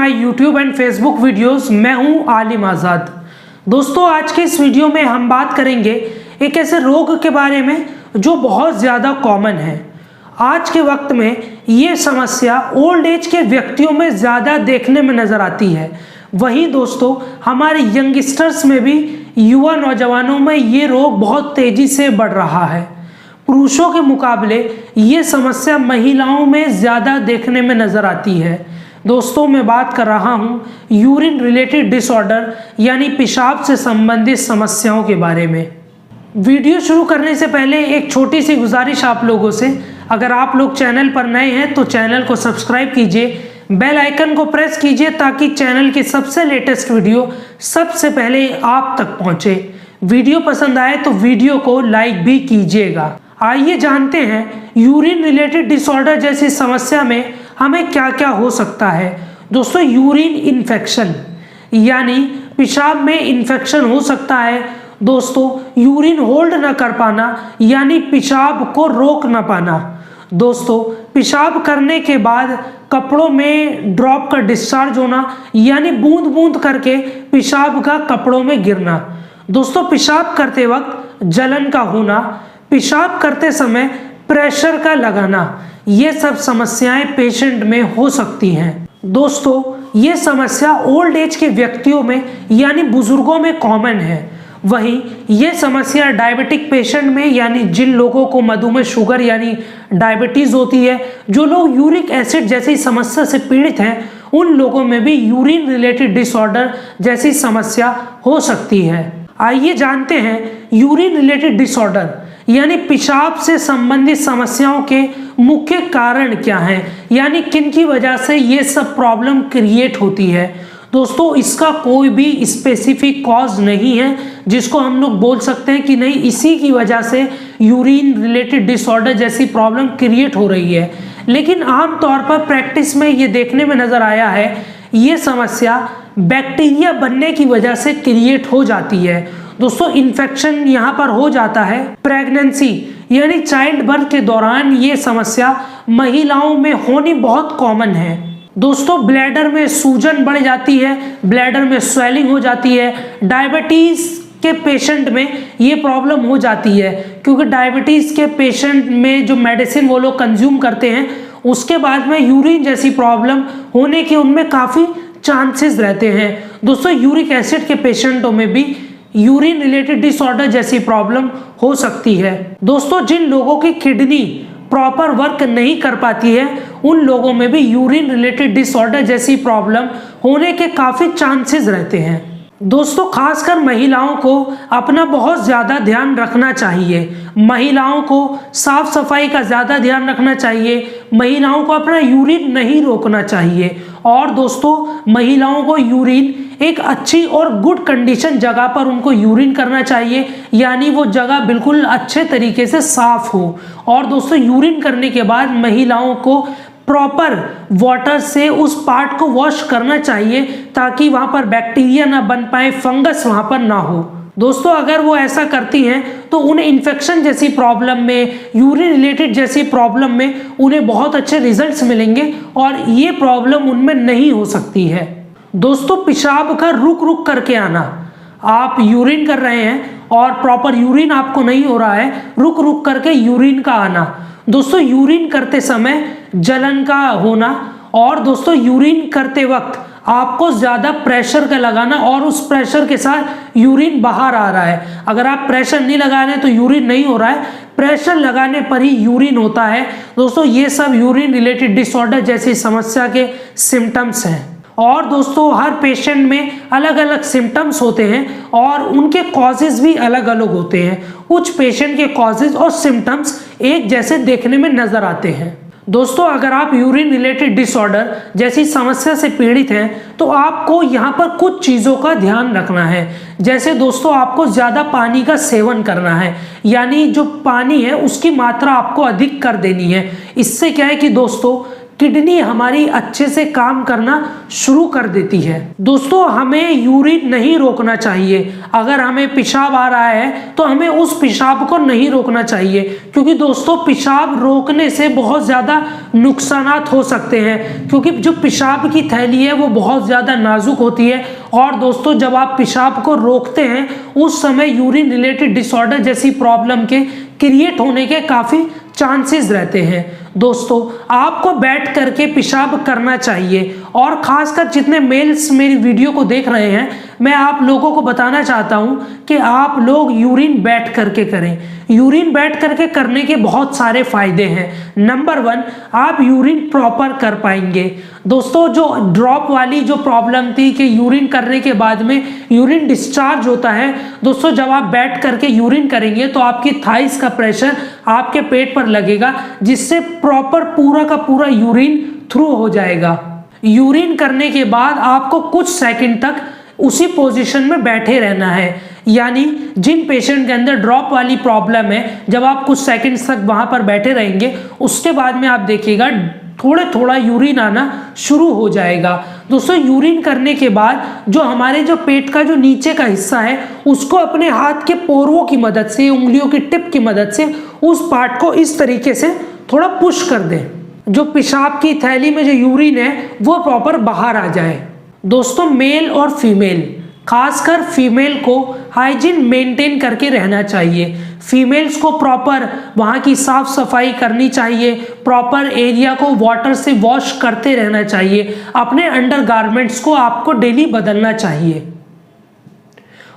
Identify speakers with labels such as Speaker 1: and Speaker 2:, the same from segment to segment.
Speaker 1: My YouTube and Facebook videos. मैं हूं आलिम आज़ाद। दोस्तों, आज के इस वीडियो में हम बात करेंगे एक ऐसे रोग के बारे में जो बहुत ज़्यादा कॉमन है। आज के वक्त में ये समस्या ओल्ड एज के व्यक्तियों में ज़्यादा देखने में नज़र आती है। वहीं दोस्तों, हमारे यंगस्टर्स में भी, युवा नौजवानों में ये रोग बहुत तेज़ी से बढ़ रहा है। पुरुषों के मुकाबले ये समस्या महिलाओं में ज़्यादा देखने में नज़र आती है। दोस्तों, मैं बात कर रहा हूँ यूरिन रिलेटेड डिसऑर्डर यानी पेशाब से संबंधित समस्याओं के बारे में। वीडियो शुरू करने से पहले एक छोटी सी गुजारिश आप लोगों से, अगर आप लोग चैनल पर नए हैं तो चैनल को सब्सक्राइब कीजिए, बेल आइकन को प्रेस कीजिए ताकि चैनल की सबसे लेटेस्ट वीडियो सबसे पहले आप तक पहुँचे। वीडियो पसंद आए तो वीडियो को लाइक भी कीजिएगा। आइए जानते हैं यूरिन रिलेटेड डिसऑर्डर जैसी समस्या में हमें क्या क्या हो सकता है। दोस्तों, यूरिन इन्फेक्शन यानी पेशाब में इन्फेक्शन हो सकता है। दोस्तों, यूरिन होल्ड न कर पाना यानी पेशाब को रोक न पाना। दोस्तों, पेशाब करने के बाद कपड़ों में ड्रॉप का डिस्चार्ज होना यानी बूंद बूंद करके पेशाब का कपड़ों में गिरना। दोस्तों, पेशाब करते वक्त जलन का होना, पेशाब करते समय प्रेशर का लगाना, ये सब समस्याएं पेशेंट में हो सकती हैं। दोस्तों, ये समस्या ओल्ड एज के व्यक्तियों में यानी बुजुर्गों में कॉमन है। वहीं ये समस्या डायबिटिक पेशेंट में यानी जिन लोगों को मधुमेह शुगर यानी डायबिटीज होती है, जो लोग यूरिक एसिड जैसी समस्या से पीड़ित हैं, उन लोगों में भी यूरिन रिलेटेड डिसऑर्डर जैसी समस्या हो सकती है। आइए जानते हैं यूरिन रिलेटेड डिसऑर्डर यानी पेशाब से संबंधित समस्याओं के मुख्य कारण क्या हैं, यानी किन की वजह से ये सब प्रॉब्लम क्रिएट होती है। दोस्तों, इसका कोई भी स्पेसिफिक कॉज नहीं है जिसको हम लोग बोल सकते हैं कि नहीं इसी की वजह से यूरिन रिलेटेड डिसऑर्डर जैसी प्रॉब्लम क्रिएट हो रही है। लेकिन आमतौर पर प्रैक्टिस में ये देखने में नज़र आया है ये समस्या बैक्टीरिया बनने की वजह से क्रिएट हो जाती है। दोस्तों, इन्फेक्शन यहाँ पर हो जाता है। प्रेगनेंसी यानी चाइल्ड बर्थ के दौरान ये समस्या महिलाओं में होनी बहुत कॉमन है। दोस्तों, ब्लैडर में सूजन बढ़ जाती है, ब्लैडर में स्वेलिंग हो जाती है। डायबिटीज़ के पेशेंट में ये प्रॉब्लम हो जाती है क्योंकि डायबिटीज़ के पेशेंट में जो मेडिसिन वो लोग कंज्यूम करते हैं उसके बाद में यूरिन जैसी प्रॉब्लम होने के उनमें काफ़ी चांसेस रहते हैं। दोस्तों, यूरिक एसिड के पेशेंटों में भी यूरिन रिलेटेड डिसऑर्डर जैसी प्रॉब्लम हो सकती है। दोस्तों, जिन लोगों की किडनी प्रॉपर वर्क नहीं कर पाती है उन लोगों में भी यूरिन रिलेटेड डिसऑर्डर जैसी प्रॉब्लम होने के काफ़ी चांसेस रहते हैं। दोस्तों, खासकर महिलाओं को अपना बहुत ज़्यादा ध्यान रखना चाहिए। महिलाओं को साफ सफाई का ज़्यादा ध्यान रखना चाहिए। महिलाओं को अपना यूरिन नहीं रोकना चाहिए। और दोस्तों, महिलाओं को यूरिन एक अच्छी और गुड कंडीशन जगह पर उनको यूरिन करना चाहिए, यानी वो जगह बिल्कुल अच्छे तरीके से साफ हो। और दोस्तों, यूरिन करने के बाद महिलाओं को प्रॉपर वाटर से उस पार्ट को वॉश करना चाहिए ताकि वहाँ पर बैक्टीरिया ना बन पाए, फंगस वहाँ पर ना हो। दोस्तों, अगर वो ऐसा करती हैं तो उन्हें इन्फेक्शन जैसी प्रॉब्लम में, यूरिन रिलेटेड जैसी प्रॉब्लम में उन्हें बहुत अच्छे रिजल्ट्स मिलेंगे और ये प्रॉब्लम उनमें नहीं हो सकती है। दोस्तों, पेशाब का रुक रुक करके आना, आप यूरिन कर रहे हैं और प्रॉपर यूरिन आपको नहीं हो रहा है, रुक रुक करके यूरिन का आना। दोस्तों, यूरिन करते समय जलन का होना और दोस्तों, यूरिन करते वक्त आपको ज़्यादा प्रेशर का लगाना और उस प्रेशर के साथ यूरिन बाहर आ रहा है। अगर आप प्रेशर नहीं लगा रहे हैं तो यूरिन नहीं हो रहा है, प्रेशर लगाने पर ही यूरिन होता है। दोस्तों, ये सब यूरिन रिलेटेड डिसऑर्डर जैसी समस्या के सिम्टम्स हैं। और दोस्तों, हर पेशेंट में अलग अलग सिम्टम्स होते हैं और उनके कॉजेज़ भी अलग अलग होते हैं। कुछ पेशेंट के कॉजेज़ और सिम्टम्स एक जैसे देखने में नज़र आते हैं। दोस्तों, अगर आप यूरिन रिलेटेड डिसऑर्डर जैसी समस्या से पीड़ित हैं तो आपको यहाँ पर कुछ चीज़ों का ध्यान रखना है। जैसे दोस्तों, आपको ज़्यादा पानी का सेवन करना है, यानी जो पानी है उसकी मात्रा आपको अधिक कर देनी है। इससे क्या है कि दोस्तों, किडनी हमारी अच्छे से काम करना शुरू कर देती है। दोस्तों हमें यूरिन नहीं रोकना चाहिए। अगर हमें पेशाब आ रहा है तो हमें उस पेशाब को नहीं रोकना चाहिए, क्योंकि दोस्तों पेशाब रोकने से बहुत ज़्यादा नुकसानात हो सकते हैं, क्योंकि जो पेशाब की थैली है वो बहुत ज़्यादा नाजुक होती है। और दोस्तों जब आप पेशाब को रोकते हैं उस समय यूरिन रिलेटेड डिसऑर्डर जैसी प्रॉब्लम के क्रिएट होने के काफ़ी चांसेस रहते हैं। दोस्तों आपको बैठ करके पेशाब करना चाहिए, और खासकर जितने मेल्स मेरी वीडियो को देख रहे हैं मैं आप लोगों को बताना चाहता हूं कि आप लोग यूरिन बैठ करके करें। यूरिन बैठ करके करने के बहुत सारे फायदे हैं। नंबर 1, आप यूरिन प्रॉपर कर पाएंगे। दोस्तों जो ड्रॉप वाली जो प्रॉब्लम थी कि यूरिन करने के बाद में यूरिन डिस्चार्ज होता है, दोस्तों जब आप बैठ करके यूरिन करेंगे तो आपकी थाइस का प्रेशर आपके पेट पर लगेगा, जिससे प्रॉपर पूरा का पूरा यूरिन थ्रू हो जाएगा। यूरिन करने के बाद आपको कुछ सेकंड तक उसी पोजीशन में बैठे रहना है, यानी जिन पेशेंट के अंदर ड्रॉप वाली प्रॉब्लम है, जब आप कुछ सेकंड्स तक वहां पर बैठे रहेंगे उसके बाद में आप देखिएगा थोड़ा यूरिन आना शुरू हो जाएगा। दोस्तों यूरिन करने के बाद जो हमारे जो पेट का जो नीचे का हिस्सा है उसको अपने हाथ के पोरों की मदद से, उंगलियों की टिप की मदद से उस पार्ट को इस तरीके से थोड़ा पुश कर दें, जो पेशाब की थैली में जो यूरिन है वो प्रॉपर बाहर आ जाए। दोस्तों मेल और फीमेल, खासकर फीमेल को हाइजीन मेंटेन करके रहना चाहिए। फीमेल्स को प्रॉपर वहाँ की साफ सफाई करनी चाहिए, प्रॉपर एरिया को वाटर से वॉश करते रहना चाहिए, अपने अंडरगारमेंट्स को आपको डेली बदलना चाहिए।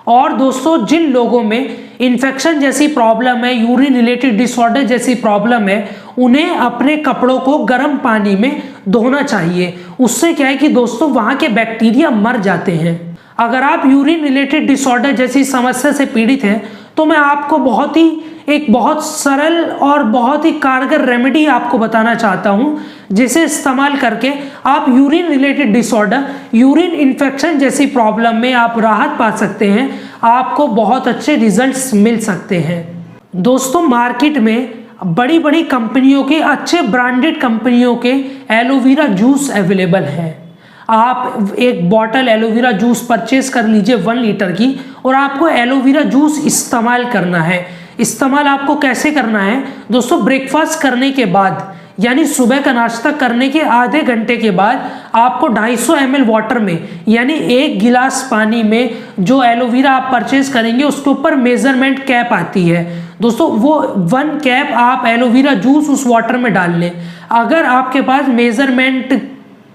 Speaker 1: और दोस्तों जिन लोगों में इन्फेक्शन जैसी प्रॉब्लम है, यूरिन रिलेटेड डिसऑर्डर जैसी प्रॉब्लम है, उन्हें अपने कपड़ों को गर्म पानी में धोना चाहिए। उससे क्या है कि दोस्तों वहाँ के बैक्टीरिया मर जाते हैं। अगर आप यूरिन रिलेटेड डिसऑर्डर जैसी समस्या से पीड़ित हैं तो मैं आपको बहुत सरल और बहुत ही कारगर रेमेडी आपको बताना चाहता हूं, जिसे इस्तेमाल करके आप urine related disorder, urine infection जैसी प्रॉब्लम में आप राहत पा सकते हैं। आपको बहुत अच्छे रिजल्ट्स मिल सकते हैं। दोस्तों मार्केट में बड़ी बड़ी कंपनियों के, अच्छे ब्रांडेड कंपनियों के एलोवेरा जूस अवेलेबल है। आप एक बॉटल एलोवेरा जूस परचेज कर लीजिए 1 लीटर की, और आपको एलोवेरा जूस इस्तेमाल करना है। इस्तेमाल आपको कैसे करना है दोस्तों, ब्रेकफास्ट करने के बाद, यानी सुबह का नाश्ता करने के आधे घंटे के बाद आपको 250 ml वाटर में, यानी 1 गिलास पानी में जो एलोवेरा आप परचेज करेंगे उसके ऊपर मेजरमेंट कैप आती है दोस्तों, वो 1 कैप आप एलोवेरा जूस उस वाटर में डाल लें। अगर आपके पास मेजरमेंट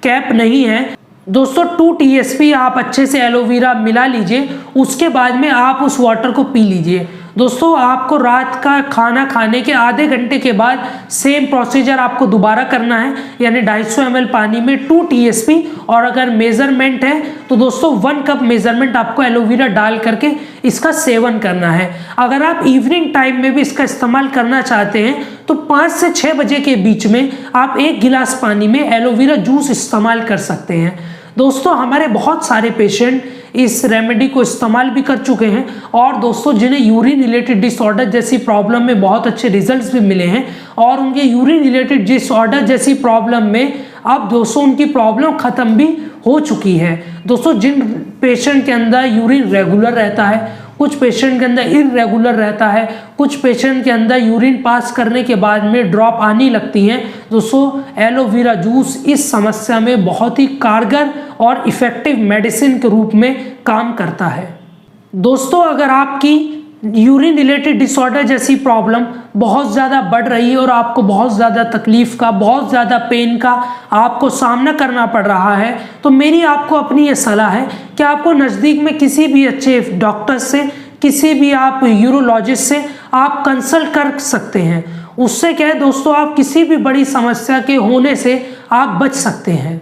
Speaker 1: कैप नहीं है दोस्तों, 2 TSP आप अच्छे से एलोवेरा मिला लीजिए, उसके बाद में आप उस वाटर को पी लीजिए। दोस्तों आपको रात का खाना खाने के आधे घंटे के बाद सेम प्रोसीजर आपको दोबारा करना है, यानी 250 ml पानी में 2 TSP, और अगर मेजरमेंट है तो दोस्तों 1 कप मेजरमेंट आपको एलोवेरा डाल करके इसका सेवन करना है। अगर आप इवनिंग टाइम में भी इसका इस्तेमाल करना चाहते हैं तो 5 से 6 बजे के बीच में आप 1 गिलास पानी में एलोवेरा जूस इस्तेमाल कर सकते हैं। दोस्तों हमारे बहुत सारे पेशेंट इस रेमेडी को इस्तेमाल भी कर चुके हैं, और दोस्तों जिन्हें यूरिन रिलेटेड डिसऑर्डर जैसी प्रॉब्लम में बहुत अच्छे रिजल्ट्स भी मिले हैं, और उनके यूरिन रिलेटेड डिसऑर्डर जैसी प्रॉब्लम में अब दोस्तों उनकी प्रॉब्लम ख़त्म भी हो चुकी है। दोस्तों जिन पेशेंट के अंदर यूरिन रेगुलर रहता है, कुछ पेशेंट के अंदर इरेगुलर रहता है, कुछ पेशेंट के अंदर यूरिन पास करने के बाद में ड्रॉप आने लगती हैं, दोस्तों एलोवेरा जूस इस समस्या में बहुत ही कारगर और इफ़ेक्टिव मेडिसिन के रूप में काम करता है। दोस्तों अगर आपकी यूरिन रिलेटेड डिसऑर्डर जैसी प्रॉब्लम बहुत ज़्यादा बढ़ रही है और आपको बहुत ज़्यादा तकलीफ़ का, बहुत ज़्यादा पेन का आपको सामना करना पड़ रहा है, तो मेरी आपको अपनी ये सलाह है कि आपको नज़दीक में किसी भी अच्छे डॉक्टर से, किसी भी आप यूरोलॉजिस्ट से आप कंसल्ट कर सकते हैं। उससे क्या है दोस्तों, आप किसी भी बड़ी समस्या के होने से आप बच सकते हैं।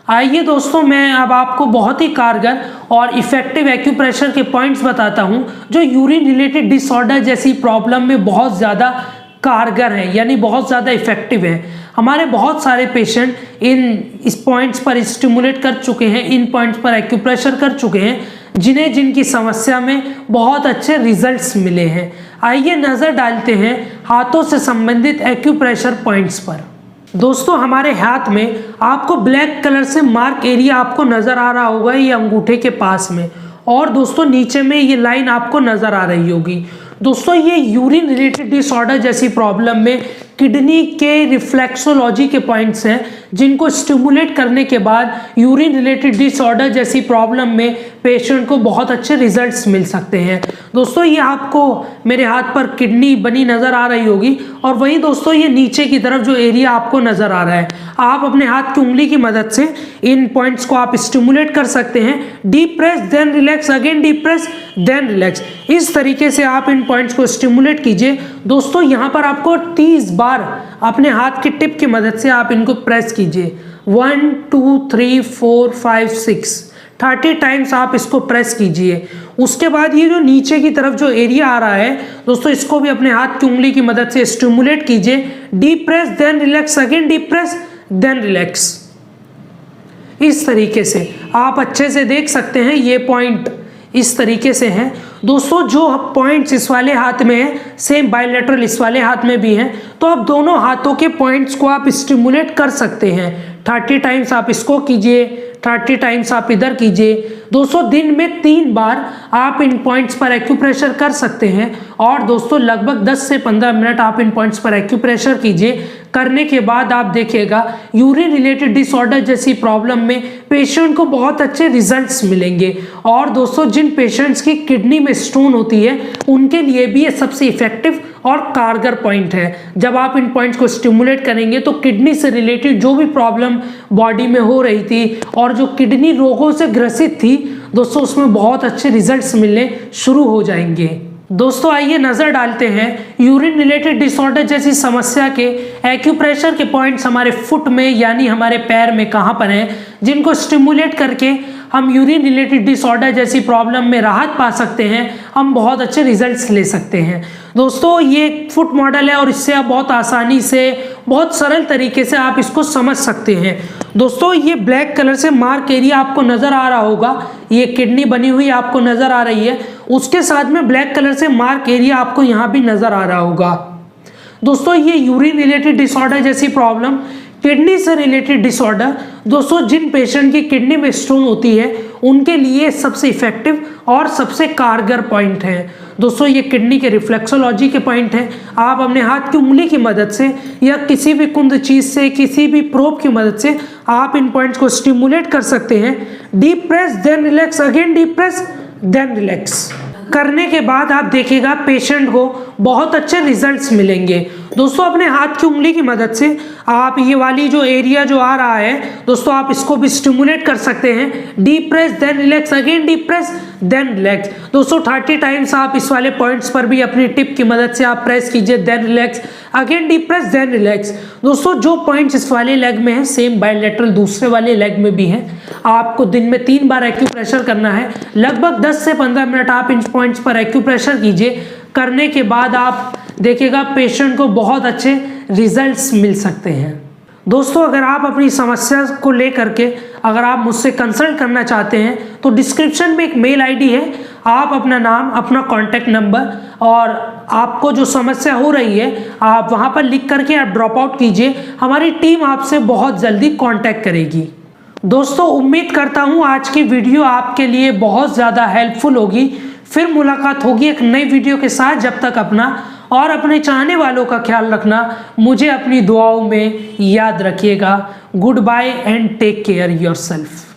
Speaker 1: आइए दोस्तों मैं अब आपको बहुत ही कारगर और इफ़ेक्टिव एक्यूप्रेशर के पॉइंट्स बताता हूं जो यूरिन रिलेटेड डिसऑर्डर जैसी प्रॉब्लम में बहुत ज़्यादा कारगर है, यानी बहुत ज़्यादा इफ़ेक्टिव है। हमारे बहुत सारे पेशेंट इस पॉइंट्स पर स्टिमुलेट कर चुके हैं, इन पॉइंट्स पर एक्यूप्रेशर कर चुके हैं, जिनकी समस्या में बहुत अच्छे रिजल्ट्स मिले हैं। आइए नज़र डालते हैं हाथों से संबंधित एक्यूप्रेशर पॉइंट्स पर। दोस्तों हमारे हाथ में आपको ब्लैक कलर से मार्क एरिया आपको नज़र आ रहा होगा ये अंगूठे के पास में, और दोस्तों नीचे में ये लाइन आपको नज़र आ रही होगी। दोस्तों ये यूरिन रिलेटेड डिसऑर्डर जैसी प्रॉब्लम में किडनी के रिफ्लेक्सोलॉजी के पॉइंट्स हैं जिनको स्टिमुलेट करने के बाद यूरिन रिलेटेड डिसऑर्डर जैसी प्रॉब्लम में पेशेंट को बहुत अच्छे रिजल्ट्स मिल सकते हैं। दोस्तों ये आपको मेरे हाथ पर किडनी बनी नज़र आ रही होगी, और वही दोस्तों ये नीचे की तरफ जो एरिया आपको नज़र आ रहा है, आप अपने हाथ की उंगली की मदद से इन पॉइंट्स को आप स्टिमुलेट कर सकते हैं। Deep press then relax, again deep press then relax, इस तरीके से आप इन पॉइंट्स को स्टिमुलेट कीजिए। दोस्तों यहाँ पर आपको 30 बार अपने हाथ की टिप की मदद से आप इनको प्रेस कीजिए। 1 2 3 4 5 6 30 टाइम्स आप इसको प्रेस कीजिए। उसके बाद ये जो नीचे की तरफ जो एरिया आ रहा है दोस्तों, इसको भी अपने हाथ की उंगली की मदद से स्टिमुलेट कीजिए। Deep press then relax, again deep press then relax. इस तरीके से आप अच्छे से देख सकते हैं ये पॉइंट इस तरीके से हैं। दोस्तों जो पॉइंट्स इस वाले हाथ में है सेम बायलैटरल इस वाले हाथ में भी हैं, तो आप दोनों हाथों के पॉइंट्स को आप स्टिमुलेट कर सकते हैं। 30 टाइम्स आप इसको कीजिए, 30 टाइम्स आप इधर कीजिए। दोस्तों दिन में 3 बार आप इन पॉइंट्स पर एक्यूप्रेशर कर सकते हैं, और दोस्तों लगभग 10 से 15 मिनट आप इन पॉइंट्स पर एक्यूप्रेशर कीजिए। करने के बाद आप देखिएगा यूरिन रिलेटेड डिसऑर्डर जैसी प्रॉब्लम में पेशेंट को बहुत अच्छे रिजल्ट्स मिलेंगे। और दोस्तों जिन पेशेंट्स की किडनी में स्टोन होती है उनके लिए भी ये सबसे इफेक्टिव और कारगर पॉइंट है। जब आप इन पॉइंट्स को स्टिमुलेट करेंगे तो किडनी से रिलेटेड जो भी प्रॉब्लम बॉडी में हो रही थी और जो किडनी रोगों से ग्रसित थी दोस्तों, उसमें बहुत अच्छे रिजल्ट्स मिलने शुरू हो जाएंगे। दोस्तों आइए नज़र डालते हैं यूरिन रिलेटेड डिसऑर्डर जैसी समस्या के एक्यूप्रेशर के पॉइंट्स हमारे फुट में यानी हमारे पैर में कहाँ पर हैं, जिनको स्टिमुलेट करके हम यूरिन रिलेटेड डिसऑर्डर जैसी प्रॉब्लम में राहत पा सकते हैं, हम बहुत अच्छे रिजल्ट्स ले सकते हैं। दोस्तों ये फुट मॉडल है और इससे आप बहुत आसानी से बहुत सरल तरीके से आप इसको समझ सकते हैं। दोस्तों ये ब्लैक कलर से मार्क एरिया आपको नज़र आ रहा होगा, ये किडनी बनी हुई आपको नज़र आ रही है, उसके साथ में ब्लैक कलर से मार्क एरिया आपको यहाँ भी नज़र आ रहा होगा। दोस्तों ये यूरिन रिलेटेड डिसऑर्डर जैसी प्रॉब्लम, किडनी से रिलेटेड डिसऑर्डर, दोस्तों जिन पेशेंट की किडनी में स्टोन होती है उनके लिए सबसे इफेक्टिव और सबसे कारगर पॉइंट है। दोस्तों ये किडनी के रिफ्लेक्सोलॉजी के पॉइंट हैं। आप अपने हाथ की उंगली की मदद से या किसी भी कुंद चीज़ से, किसी भी प्रोब की मदद से आप इन पॉइंट्स को स्टिमुलेट कर सकते हैं। Deep press then relax, again deep press then relax. करने के बाद आप देखिएगा पेशेंट को बहुत अच्छे रिजल्ट्स मिलेंगे। दोस्तों अपने हाथ की उंगली की मदद से आप ये वाली जो एरिया जो आ रहा है दोस्तों, आप इसको भी स्टिमुलेट कर सकते हैं। Deep press then relax, again deep press then relax. दोस्तों 30 टाइम्स आप इस वाले पॉइंट्स पर भी अपनी टिप की मदद से आप प्रेस कीजिए, then relax, again deep press then relax. दोस्तों जो पॉइंट्स इस वाले लेग में है सेम बायलैटरल दूसरे वाले लेग में भी है। आपको दिन में 3 बार एक्यूप्रेशर करना है, लगभग 10 से 15 मिनट आप इन पॉइंट्स पर एक्यूप्रेशर कीजिए। करने के बाद आप देखिएगा पेशेंट को बहुत अच्छे रिजल्ट्स मिल सकते हैं। दोस्तों अगर आप अपनी समस्या को लेकर के अगर आप मुझसे कंसल्ट करना चाहते हैं तो डिस्क्रिप्शन में एक मेल आईडी है, आप अपना नाम, अपना कॉन्टैक्ट नंबर और आपको जो समस्या हो रही है आप वहां पर लिख करके आप ड्रॉप आउट कीजिए। हमारी टीम आपसे बहुत जल्दी कांटेक्ट करेगी। दोस्तों उम्मीद करता हूं आज की वीडियो आपके लिए बहुत ज़्यादा हेल्पफुल होगी। फिर मुलाकात होगी एक नई वीडियो के साथ। जब तक अपना और अपने चाहने वालों का ख्याल रखना, मुझे अपनी दुआओं में याद रखिएगा। Good bye and take care yourself.